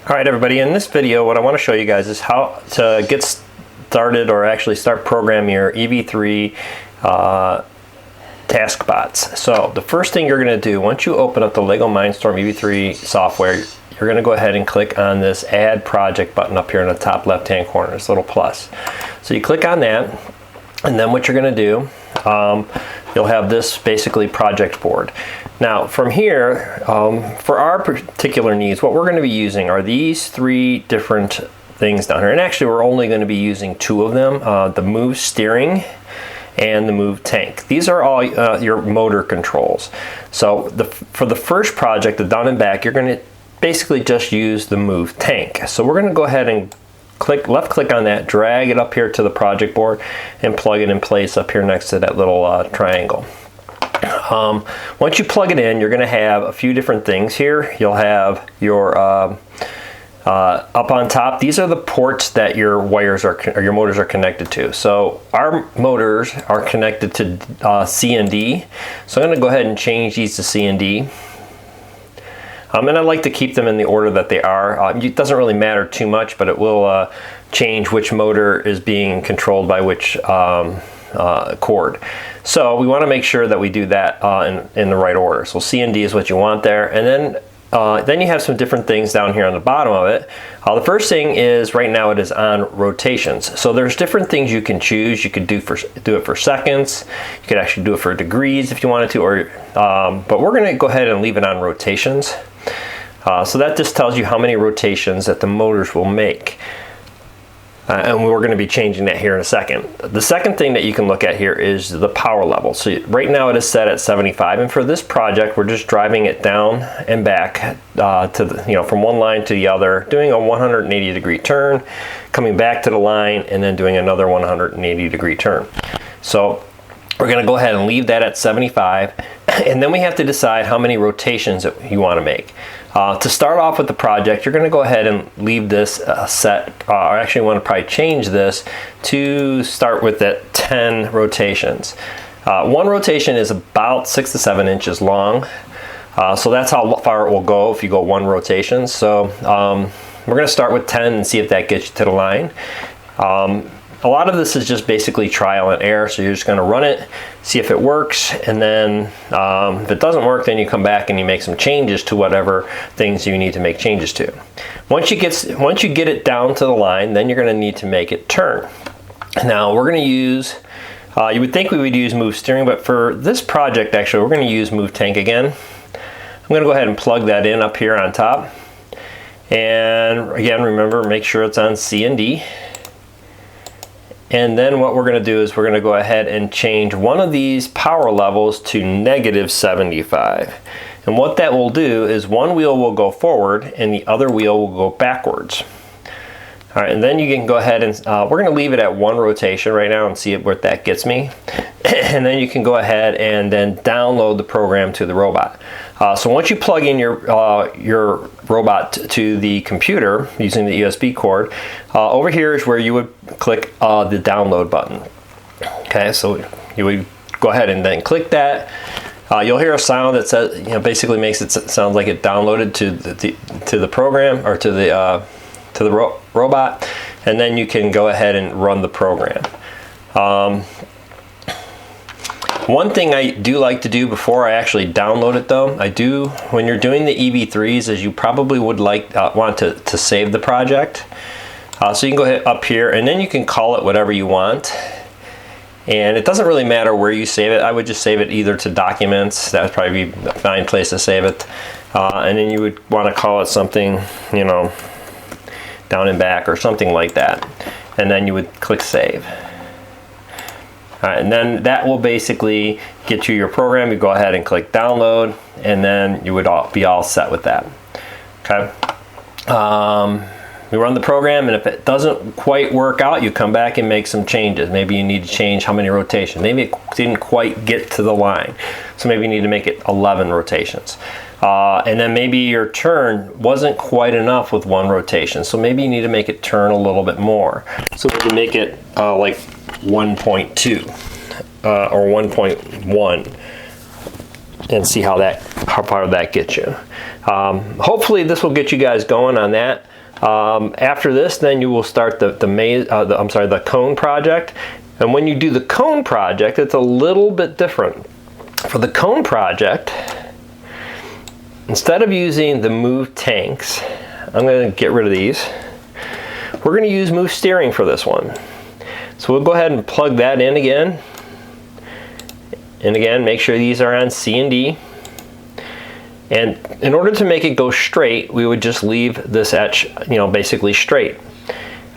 Alright everybody, in this video what I want to show you guys is how to get started or actually start programming your EV3 task bots. So the first thing you're going to do, once you open up the LEGO Mindstorm EV3 software, you're going to go ahead and click on this Add Project button up here in the top left hand corner, this little plus. So you click on that, and then what you're going to do, you'll have this basically project board. Now from here, for our particular needs, what we're going to be using are these three different things down here. And actually we're only going to be using two of them, the move steering and the move tank. These are all your motor controls. So for the first project, the down and back, you're going to basically just use the move tank. So we're going to go ahead and left click on that, drag it up here to the project board and plug it in place up here next to that little triangle. Once you plug it in, you're going to have a few different things here. You'll have your up on top, these are the ports that your wires or your motors are connected to. So our motors are connected to C and D. So I'm going to go ahead and change these to C and D. And I like to keep them in the order that they are. It doesn't really matter too much, but it will change which motor is being controlled by which cord. So we want to make sure that we do that in the right order. So C and D is what you want there, and then you have some different things down here on the bottom of it. The first thing is right now it is on rotations. So there's different things you can choose. You could do it for seconds. You could actually do it for degrees if you wanted to, or but we're going to go ahead and leave it on rotations. So that just tells you how many rotations that the motors will make. And we're going to be changing that here in a second. The second thing that you can look at here is the power level. So right now it is set at 75, and for this project we're just driving it down and back to from one line to the other, doing a 180 degree turn, coming back to the line, and then doing another 180 degree turn. So we're going to go ahead and leave that at 75, and then we have to decide how many rotations that you want to make. To start off with the project, you're going to go ahead and leave this set, or actually want to probably change this to start with at 10 rotations. One rotation is about 6 to 7 inches long, so that's how far it will go if you go one rotation. So we're going to start with 10 and see if that gets you to the line. A lot of this is just basically trial and error, so you're just going to run it, see if it works, and then if it doesn't work, then you come back and you make some changes to whatever things you need to make changes to. Once you get it down to the line, then you're going to need to make it turn. Now we're going to use, you would think we would use move steering, but for this project actually we're going to use move tank again. I'm going to go ahead and plug that in up here on top, and again remember, make sure it's on C and D. And then what we're going to do is we're going to go ahead and change one of these power levels to -75. And what that will do is one wheel will go forward and the other wheel will go backwards. All right, and then you can go ahead and we're going to leave it at one rotation right now and see where that gets me. And then you can go ahead and then download the program to the robot. So once you plug in your robot to the computer using the USB cord, over here is where you would click the download button. Okay, so you would go ahead and then click that. You'll hear a sound that says, basically makes it sound like it downloaded to the program, or to the robot, and then you can go ahead and run the program. One thing I do like to do before I actually download it, though, when you're doing the EV3s, is you probably would want to save the project. So you can go ahead up here, and then you can call it whatever you want. And it doesn't really matter where you save it. I would just save it either to documents. That would probably be a fine place to save it. And then you would want to call it something, down and back or something like that. And then you would click save. And then that will basically get you your program. You go ahead and click download, and then you would be all set with that. Okay. You run the program, and if it doesn't quite work out, you come back and make some changes. Maybe you need to change how many rotations. Maybe it didn't quite get to the line, so maybe you need to make it 11 rotations. And then maybe your turn wasn't quite enough with one rotation, so maybe you need to make it turn a little bit more. So maybe make it like 1.2 or 1.1, and see how far that gets you. Hopefully this will get you guys going on that. After this, then you will start the cone project. And when you do the cone project, it's a little bit different. For the cone project, instead of using the move tanks, I'm going to get rid of these. We're going to use move steering for this one. So we'll go ahead and plug that in again. And again, make sure these are on C and D. And in order to make it go straight, we would just leave this etch, basically straight.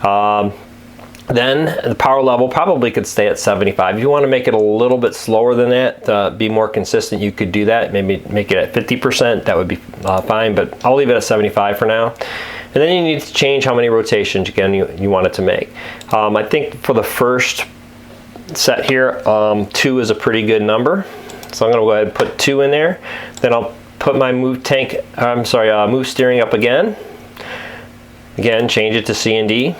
Then the power level probably could stay at 75. If you want to make it a little bit slower than that, to be more consistent, you could do that. Maybe make it at 50%, that would be fine, but I'll leave it at 75 for now. And then you need to change how many rotations, again, you want it to make. I think for the first set here, 2 is a pretty good number. So I'm going to go ahead and put 2 in there. Then I'll put my move steering up again. Again, change it to C and D.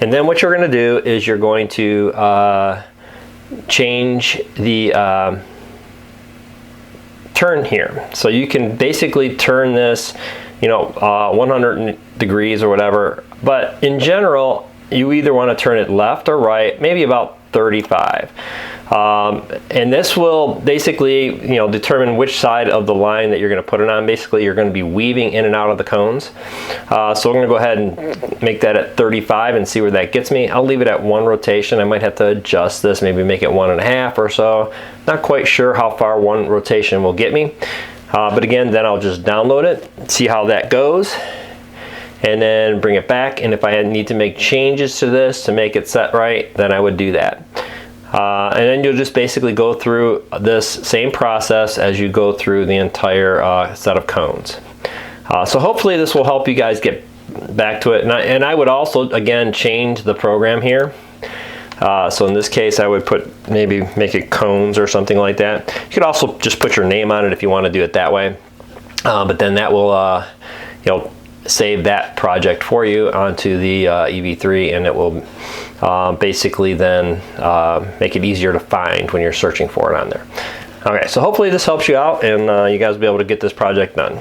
And then what you're going to do is you're going to change the turn here. So you can basically turn this, 100 degrees or whatever. But in general, you either want to turn it left or right, maybe about 35. And this will basically, determine which side of the line that you're going to put it on. Basically, you're going to be weaving in and out of the cones. So we're going to go ahead and make that at 35 and see where that gets me. I'll leave it at 1 rotation. I might have to adjust this, maybe make it 1.5 or so. Not quite sure how far 1 rotation will get me. But again, then I'll just download it, see how that goes, and then bring it back. And if I need to make changes to this to make it set right, then I would do that. And then you'll just basically go through this same process as you go through the entire set of cones. So hopefully this will help you guys get back to it. And I would also, again, change the program here. So in this case, I would maybe make it cones or something like that. You could also just put your name on it if you want to do it that way. But then that will, save that project for you onto the EV3, and it will basically then make it easier to find when you're searching for it on there. Okay, so hopefully this helps you out, and you guys will be able to get this project done.